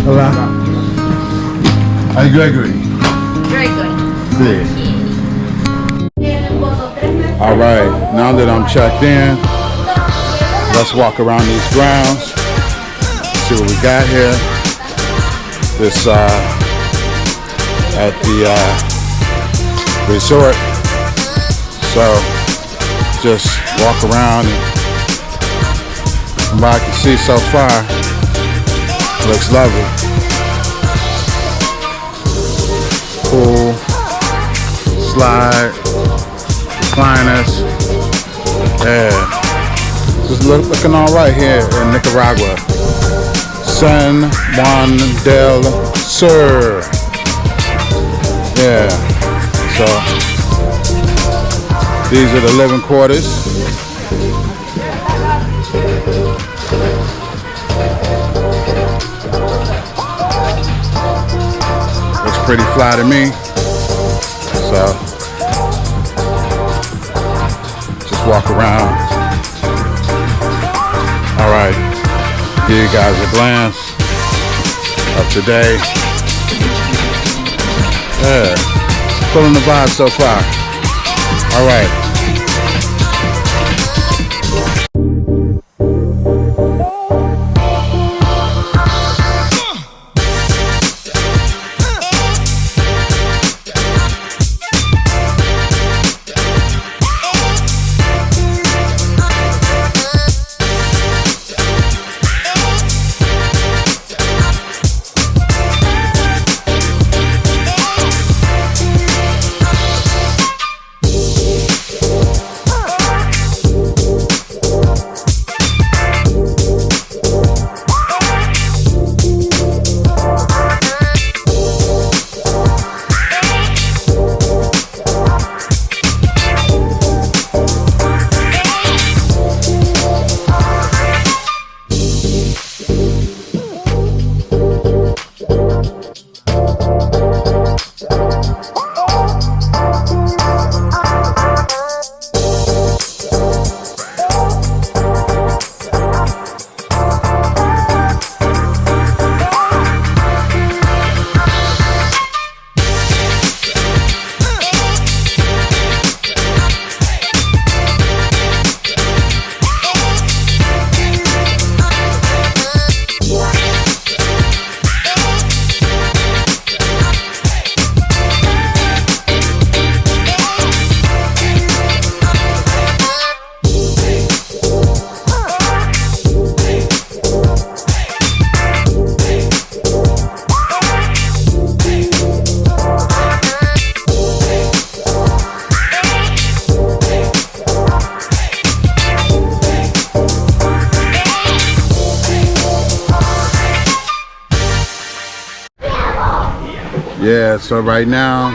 Hola. Hi, Gregory. Gregory. Sí. All right, now that I'm checked in, let's walk around these grounds, see what we got here. This at the resort. So just walk around and from what I can see so far, looks lovely. Pool, slide, recliners. Yeah, just looking all right here in Nicaragua. San Juan Del Sur. Yeah, so these are the living quarters. Looks pretty fly to me. So just walk around. All right, give you guys a glance of today. Yeah, pulling the vibe so far. All right. Yeah, so right now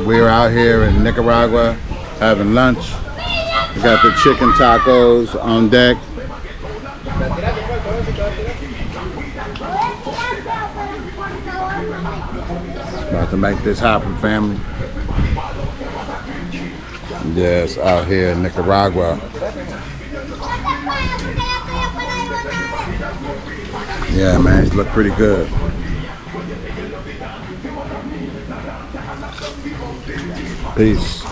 we're out here in Nicaragua having lunch. We got the chicken tacos on deck. About to make this happen, family. Yes, out here in Nicaragua. Yeah, man, it look pretty good. Peace.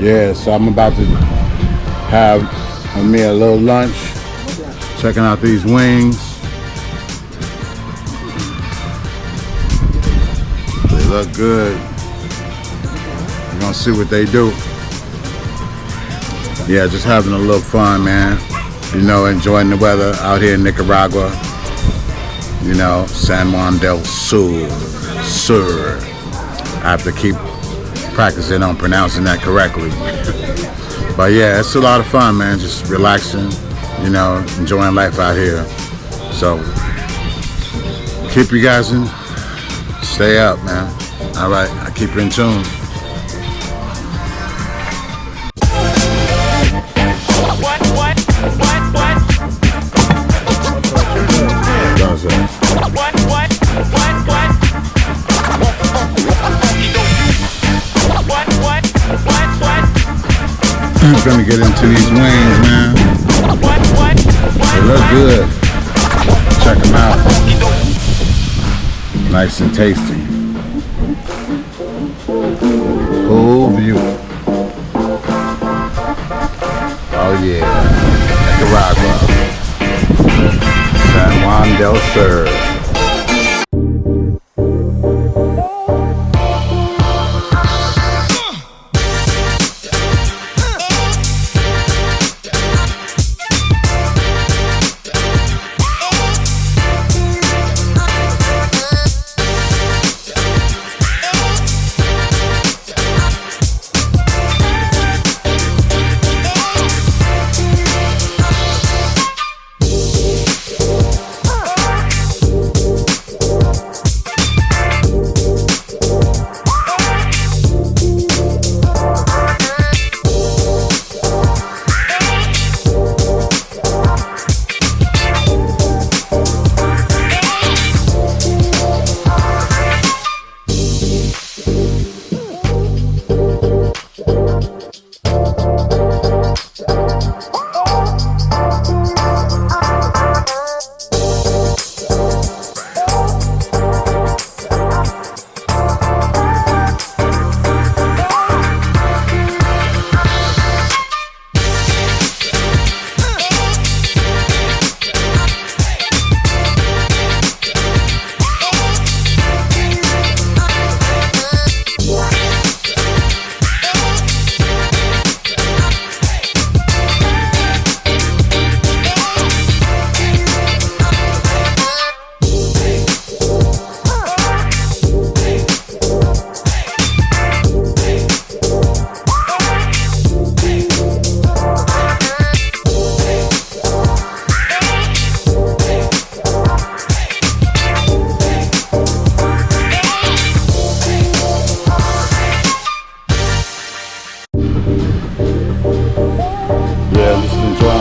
Yeah, so I'm about to have me a little lunch. Checking out these wings. They look good. We're gonna see what they do. Yeah, just having a little fun, man. You know, enjoying the weather out here in Nicaragua. You know, San Juan del Sur. Sur. I have to keep practicing on pronouncing that correctly. But yeah, it's a lot of fun, man. Just relaxing, you know, enjoying life out here. So keep you guys in. Stay up, man. All right, I keep you in tune. I'm gonna get into these wings, man. They look good. Check them out. Nice and tasty. Cool view. Oh yeah, Nicaragua. San Juan del Sur.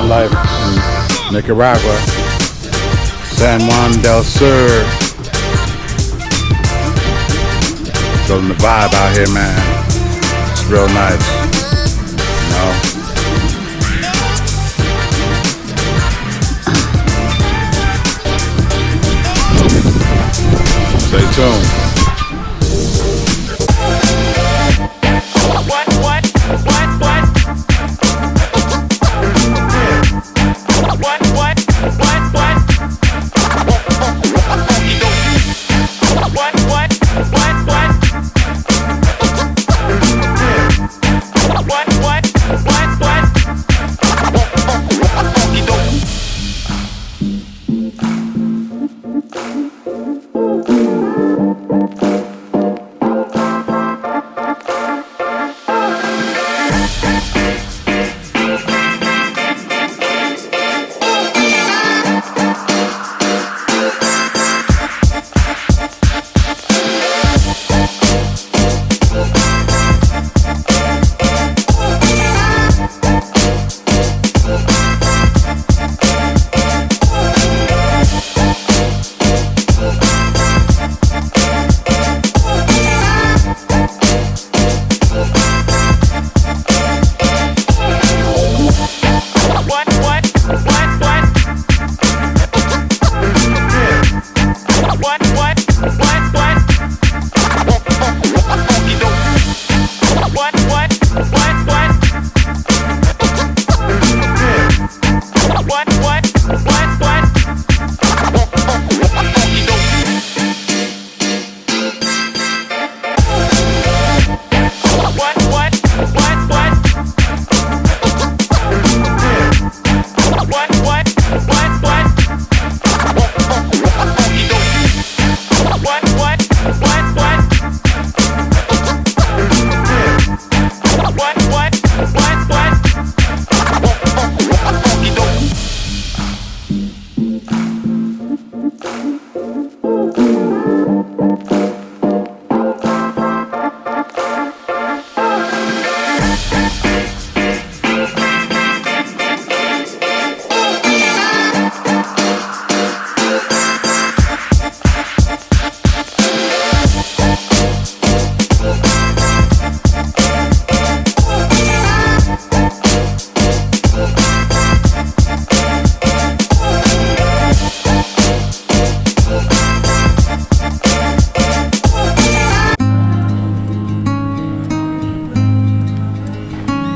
Life in Nicaragua, San Juan del Sur. Feeling the vibe out here, man. It's real nice, you know. Stay tuned.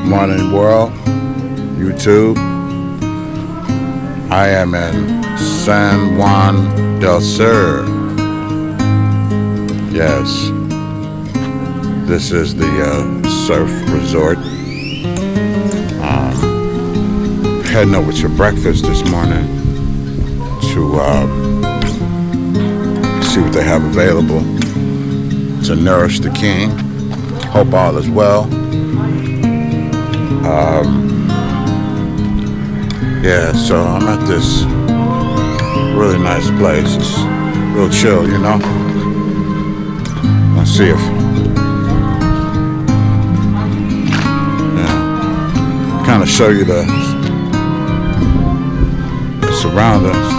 morning world, YouTube. I am in San Juan Del Sur. Yes, this is the surf resort. Heading over to breakfast this morning to see what they have available to nourish the king. Hope all is well. Yeah, so I'm at this really nice place. It's real chill, you know. Let's see if, yeah, kind of show you the surroundings.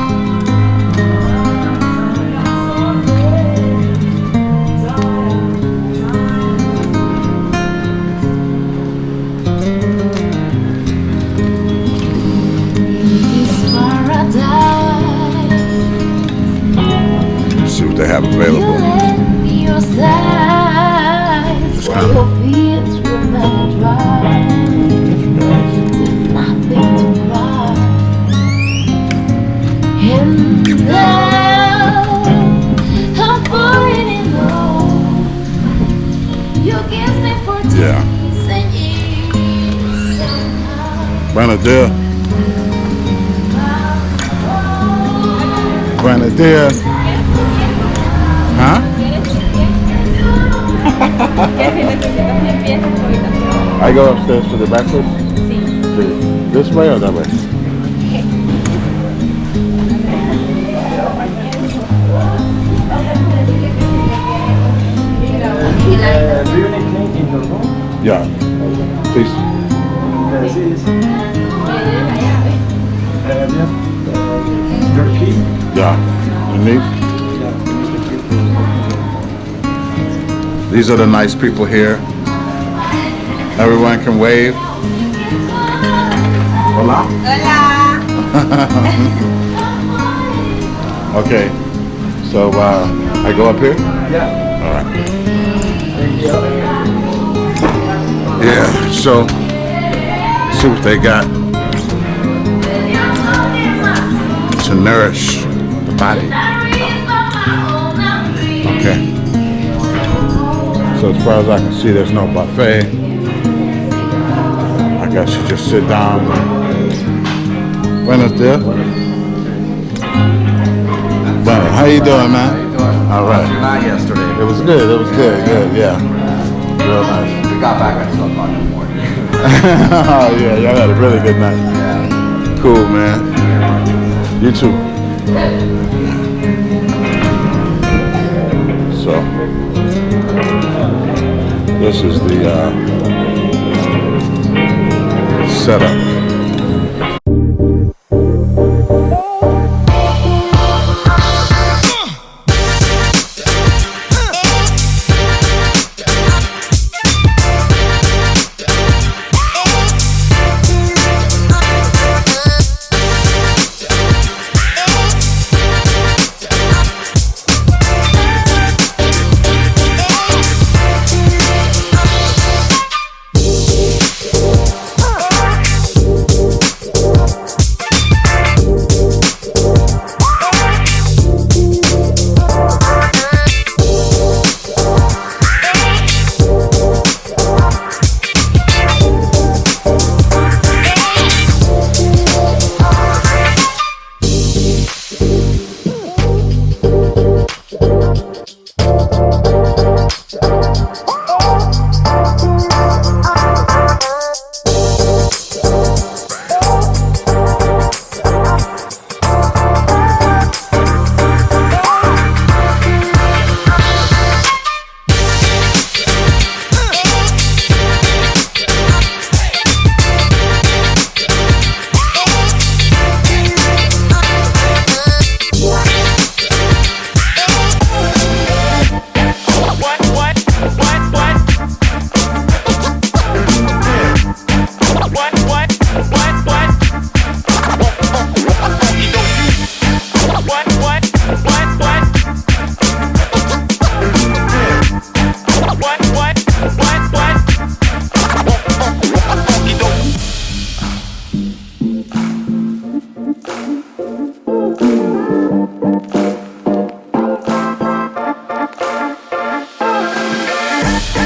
See what they have available. Just kind of yeah. Buenos dias. Buenos dias. Huh? I go upstairs for the breakfast? Sí. This way or that way? Do you need clean in your room? Yeah. Please. Your key? Yeah. You need? These are the nice people here. Everyone can wave. Hola. Hola. Okay. So I go up here? Yeah. All right. Yeah, so see what they got to nourish the body. Okay. So as far as I can see, there's no buffet. I guess you just sit down. Buenos dias. Bueno, how you doing, man? All right. Not yesterday. It was good. It was good. Yeah. Real nice. We got back at 12 o'clock in the morning. Oh yeah, y'all had a really good night. Yeah. Cool, man. You too. So this is the setup.